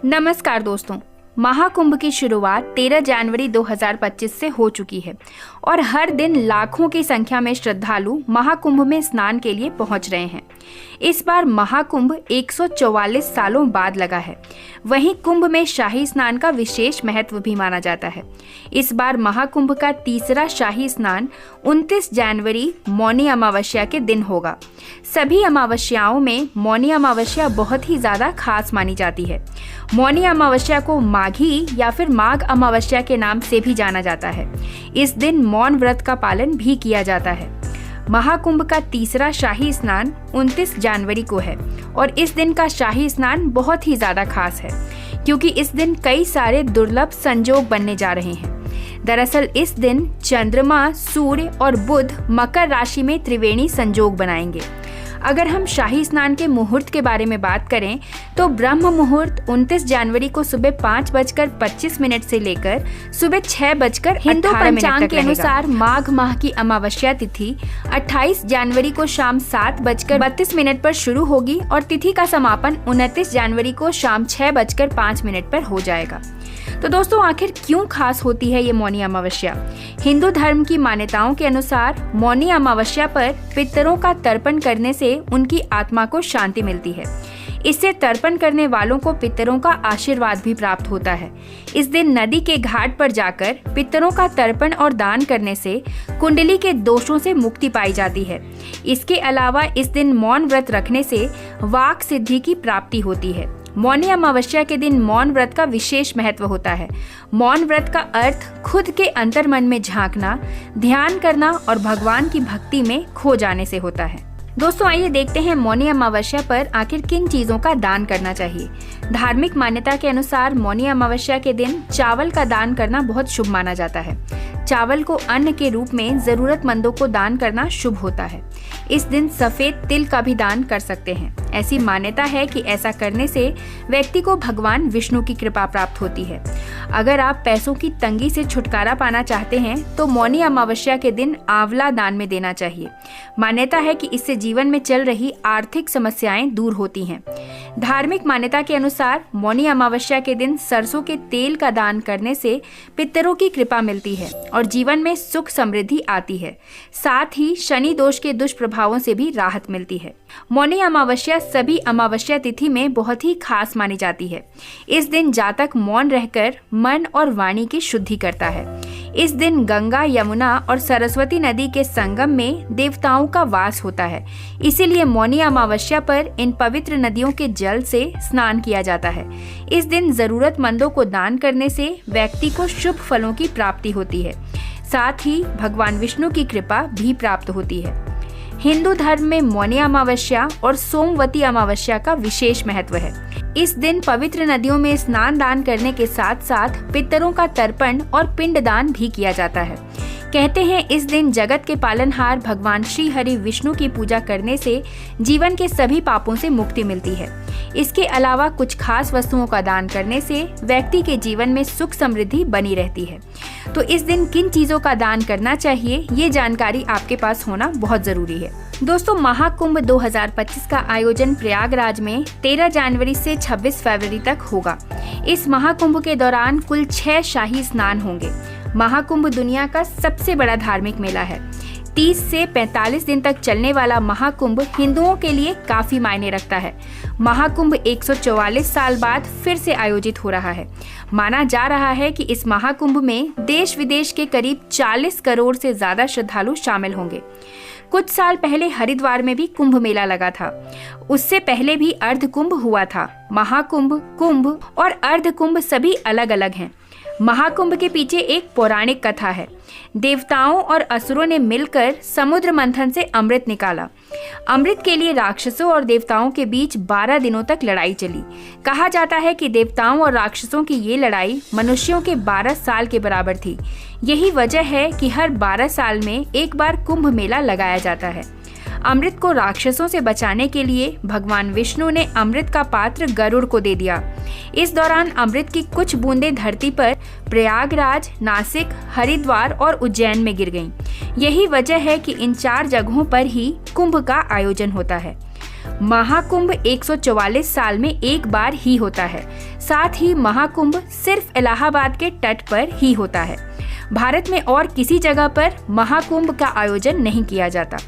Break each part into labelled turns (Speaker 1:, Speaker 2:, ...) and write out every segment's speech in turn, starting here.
Speaker 1: नमस्कार दोस्तों, महाकुंभ की शुरुआत 13 जनवरी 2025 से हो चुकी है और हर दिन लाखों की संख्या में श्रद्धालु महाकुंभ में स्नान के लिए पहुंच रहे हैं। इस बार महाकुंभ 144 सालों बाद लगा है। वहीं कुंभ में शाही स्नान का विशेष महत्व भी माना जाता है। इस बार महाकुंभ का तीसरा शाही स्नान 29 जनवरी मौनी अमावस्या के दिन होगा। सभी अमावस्याओं में मौनी अमावस्या बहुत ही ज्यादा खास मानी जाती है। मौनी अमावस्या को माघी या फिर माघ अमावस्या के नाम से भी जाना जाता है। इस दिन मौन व्रत का पालन भी किया जाता है। महाकुंभ का तीसरा शाही स्नान 29 जनवरी को है और इस दिन का शाही स्नान बहुत ही ज्यादा खास है क्योंकि इस दिन कई सारे दुर्लभ संजोग बनने जा रहे हैं। दरअसल इस दिन चंद्रमा, सूर्य और बुध मकर राशि में त्रिवेणी संजोग बनाएंगे। अगर हम शाही स्नान के मुहूर्त के बारे में बात करें तो ब्रह्म मुहूर्त 29 जनवरी को सुबह 5:25 से लेकर सुबह 6:18 हिंदू पंचांग के अनुसार माघ माह की अमावस्या तिथि 28 जनवरी को शाम 7:32 पर शुरू होगी और तिथि का समापन 29 जनवरी को शाम 6:05 पर हो जाएगा। तो दोस्तों, आखिर क्यों खास होती है ये मौनी अमावस्या? हिंदू धर्म की मान्यताओं के अनुसार मौनी अमावस्या पर पितरों का तर्पण करने से उनकी आत्मा को शांति मिलती है। इससे तर्पण करने वालों को पितरों का आशीर्वाद भी प्राप्त होता है। इस दिन नदी के घाट पर जाकर पितरों का तर्पण और दान करने से कुंडली के दोषों से मुक्ति पाई जाती है। इसके अलावा इस दिन मौन व्रत रखने से वाक सिद्धि की प्राप्ति होती है। मौनी अमावस्या के दिन मौन व्रत का विशेष महत्व होता है। मौन व्रत का अर्थ खुद के अंतर्मन में झांकना, ध्यान करना और भगवान की भक्ति में खो जाने से होता है। दोस्तों, आइए देखते हैं मौनी अमावस्या पर आखिर किन चीजों का दान करना चाहिए। धार्मिक मान्यता के अनुसार मौनी अमावस्या के दिन चावल का दान करना बहुत शुभ माना जाता है। चावल को अन्न के रूप में जरूरतमंदों को दान करना शुभ होता है। इस दिन सफेद तिल का भी दान कर सकते हैं। ऐसी मान्यता है कि ऐसा करने से व्यक्ति को भगवान विष्णु की कृपा प्राप्त होती है। अगर आप पैसों की तंगी से छुटकारा पाना चाहते हैं तो मौनी अमावस्या के दिन आंवला दान में देना चाहिए। मान्यता है कि इससे जीवन में चल रही आर्थिक समस्याएं दूर होती हैं। धार्मिक मान्यता के अनुसार मौनी अमावस्या के दिन सरसों के तेल का दान करने से पितरों की कृपा मिलती है और जीवन में सुख समृद्धि आती है। साथ ही शनि दोष के दुष्प्रभावों से भी राहत मिलती है। मौनी अमावस्या सभी अमावस्या तिथि में बहुत ही खास मानी जाती है। इस दिन जातक मौन रहकर मन और वाणी की शुद्धि करता है। इस दिन गंगा, यमुना और सरस्वती नदी के संगम में देवताओं का वास होता है। इसीलिए मौनी अमावस्या पर इन पवित्र नदियों के जल से स्नान किया जाता है। इस दिन जरूरतमंदों को दान करने से व्यक्ति को शुभ फलों की प्राप्ति होती है। साथ ही भगवान विष्णु की कृपा भी प्राप्त होती है। हिंदू धर्म में मौनी अमावस्या और सोमवती अमावस्या का विशेष महत्व है। इस दिन पवित्र नदियों में स्नान दान करने के साथ साथ पितरों का तर्पण और पिंडदान भी किया जाता है। कहते हैं इस दिन जगत के पालनहार भगवान श्री हरि विष्णु की पूजा करने से जीवन के सभी पापों से मुक्ति मिलती है। इसके अलावा कुछ खास वस्तुओं का दान करने से व्यक्ति के जीवन में सुख समृद्धि बनी रहती है। तो इस दिन किन चीजों का दान करना चाहिए, ये जानकारी आपके पास होना बहुत जरूरी है। दोस्तों, महाकुंभ 2025 का आयोजन प्रयागराज में 13 जनवरी से 26 फरवरी तक होगा। इस महाकुंभ के दौरान कुल 6 शाही स्नान होंगे। महाकुंभ दुनिया का सबसे बड़ा धार्मिक मेला है। 30 से 45 दिन तक चलने वाला महाकुंभ हिंदुओं के लिए काफी मायने रखता है। महाकुंभ 144 साल बाद फिर से आयोजित हो रहा है। माना जा रहा है कि इस महाकुंभ में देश विदेश के करीब 40 करोड़ से ज्यादा श्रद्धालु शामिल होंगे। कुछ साल पहले हरिद्वार में भी कुंभ मेला लगा था। उससे पहले भी अर्ध कुंभ हुआ था। महाकुंभ, कुंभ और अर्ध कुंभ सभी अलग अलग हैं। महाकुंभ के पीछे एक पौराणिक कथा है। देवताओं और असुरों ने मिलकर समुद्र मंथन से अमृत निकाला। अमृत के लिए राक्षसों और देवताओं के बीच 12 दिनों तक लड़ाई चली। कहा जाता है कि देवताओं और राक्षसों की ये लड़ाई मनुष्यों के 12 साल के बराबर थी। यही वजह है कि हर 12 साल में एक बार कुंभ मेला लगाया जाता है। अमृत को राक्षसों से बचाने के लिए भगवान विष्णु ने अमृत का पात्र गरुड़ को दे दिया। इस दौरान अमृत की कुछ बूंदें धरती पर प्रयागराज, नासिक, हरिद्वार और उज्जैन में गिर गईं। यही वजह है कि इन 4 जगहों पर ही कुंभ का आयोजन होता है। महाकुंभ 144 साल में एक बार ही होता है। साथ ही महाकुंभ सिर्फ इलाहाबाद के तट पर ही होता है। भारत में और किसी जगह पर महाकुंभ का आयोजन नहीं किया जाता।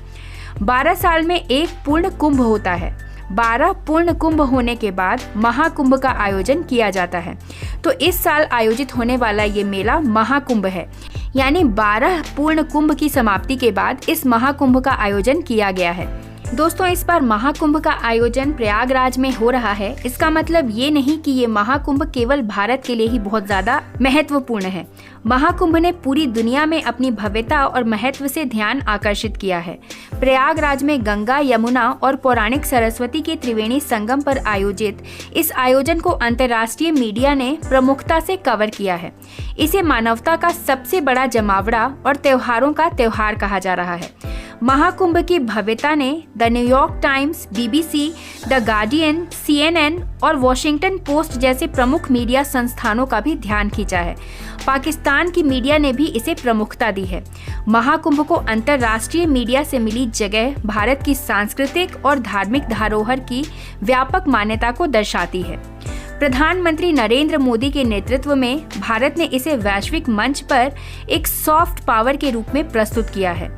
Speaker 1: 12 साल में एक पूर्ण कुंभ होता है। 12 पूर्ण कुंभ होने के बाद महाकुंभ का आयोजन किया जाता है। तो इस साल आयोजित होने वाला ये मेला महाकुंभ है, यानी 12 पूर्ण कुंभ की समाप्ति के बाद इस महाकुंभ का आयोजन किया गया है। दोस्तों, इस बार महाकुंभ का आयोजन प्रयागराज में हो रहा है। इसका मतलब ये नहीं कि ये महाकुंभ केवल भारत के लिए ही बहुत ज्यादा महत्वपूर्ण है। महाकुंभ ने पूरी दुनिया में अपनी भव्यता और महत्व से ध्यान आकर्षित किया है। प्रयागराज में गंगा, यमुना और पौराणिक सरस्वती के त्रिवेणी संगम पर आयोजित इस आयोजन को अंतर्राष्ट्रीय मीडिया ने प्रमुखता से कवर किया है। इसे मानवता का सबसे बड़ा जमावड़ा और त्योहारों का त्योहार कहा जा रहा है। महाकुंभ की भव्यता ने the New York times, BBC, the guardian, CNN और वॉशिंगटन पोस्ट जैसे प्रमुख मीडिया संस्थानों का भी ध्यान खींचा है। पाकिस्तान की मीडिया ने भी इसे प्रमुखता दी है। महाकुंभ को अंतर्राष्ट्रीय मीडिया से मिली जगह भारत की सांस्कृतिक और धार्मिक धरोहर की व्यापक मान्यता को दर्शाती है। प्रधानमंत्री नरेंद्र मोदी के नेतृत्व में भारत ने इसे वैश्विक मंच पर एक सॉफ्ट पावर के रूप में प्रस्तुत किया है।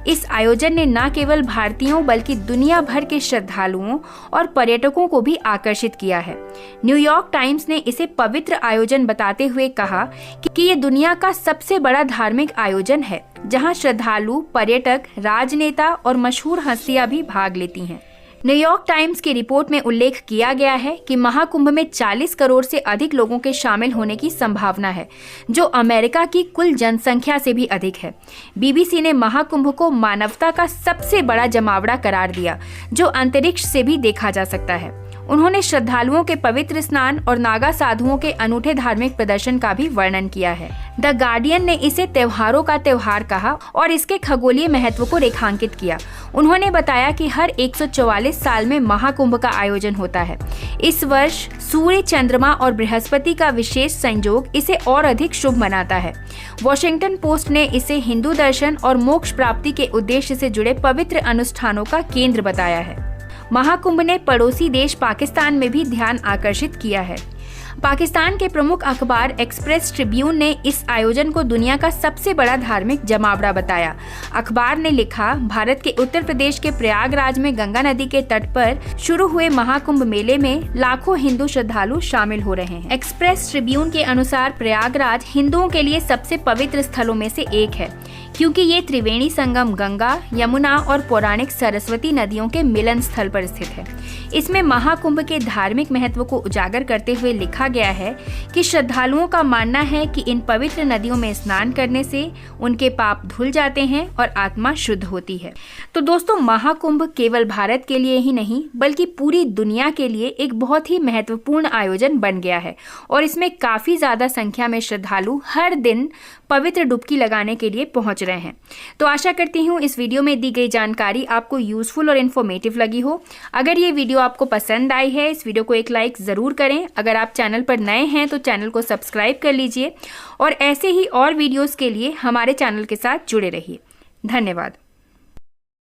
Speaker 1: इस आयोजन ने न केवल भारतीयों बल्कि दुनिया भर के श्रद्धालुओं और पर्यटकों को भी आकर्षित किया है। न्यूयॉर्क टाइम्स ने इसे पवित्र आयोजन बताते हुए कहा कि ये दुनिया का सबसे बड़ा धार्मिक आयोजन है, जहां श्रद्धालु, पर्यटक, राजनेता और मशहूर हस्तियां भी भाग लेती हैं। न्यूयॉर्क टाइम्स की रिपोर्ट में उल्लेख किया गया है कि महाकुंभ में 40 करोड़ से अधिक लोगों के शामिल होने की संभावना है, जो अमेरिका की कुल जनसंख्या से भी अधिक है। BBC ने महाकुंभ को मानवता का सबसे बड़ा जमावड़ा करार दिया, जो अंतरिक्ष से भी देखा जा सकता है। उन्होंने श्रद्धालुओं के पवित्र स्नान और नागा साधुओं के अनूठे धार्मिक प्रदर्शन का भी वर्णन किया है। द गार्डियन ने इसे त्योहारों का त्योहार कहा और इसके खगोलीय महत्व को रेखांकित किया। उन्होंने बताया कि हर 144 साल में महाकुंभ का आयोजन होता है। इस वर्ष सूर्य, चंद्रमा और बृहस्पति का विशेष संयोग इसे और अधिक शुभ बनाता है। वॉशिंगटन पोस्ट ने इसे हिंदू दर्शन और मोक्ष प्राप्ति के उद्देश्य से जुड़े पवित्र अनुष्ठानों का केंद्र बताया है। महाकुंभ ने पड़ोसी देश पाकिस्तान में भी ध्यान आकर्षित किया है। पाकिस्तान के प्रमुख अखबार एक्सप्रेस ट्रिब्यून ने इस आयोजन को दुनिया का सबसे बड़ा धार्मिक जमावड़ा बताया। अखबार ने लिखा, भारत के उत्तर प्रदेश के प्रयागराज में गंगा नदी के तट पर शुरू हुए महाकुंभ मेले में लाखों हिंदू श्रद्धालु शामिल हो रहे हैं। एक्सप्रेस ट्रिब्यून के अनुसार प्रयागराज हिंदुओं के लिए सबसे पवित्र स्थलों में से एक है, क्योंकि ये त्रिवेणी संगम गंगा, यमुना और पौराणिक सरस्वती नदियों के मिलन स्थल पर स्थित है। इसमें महाकुंभ के धार्मिक महत्व को उजागर करते हुए लिखा गया है कि श्रद्धालुओं का मानना है कि इन पवित्र नदियों में स्नान करने से उनके पाप धुल जाते हैं और आत्मा शुद्ध होती है। तो दोस्तों, महाकुंभ केवल भारत के लिए ही नहीं बल्कि पूरी दुनिया के लिए एक बहुत ही महत्वपूर्ण आयोजन बन गया है और इसमें काफी ज्यादा संख्या में श्रद्धालु हर दिन पवित्र डुबकी लगाने के लिए पहुंच रहे हैं। तो आशा करती हूँ इस वीडियो में दी गई जानकारी आपको यूजफुल और इन्फॉर्मेटिव लगी हो। अगर ये वीडियो आपको पसंद आई है, इस वीडियो को एक लाइक ज़रूर करें। अगर आप चैनल पर नए हैं तो चैनल को सब्सक्राइब कर लीजिए और ऐसे ही और वीडियोस के लिए हमारे चैनल के साथ जुड़े रहिए। धन्यवाद।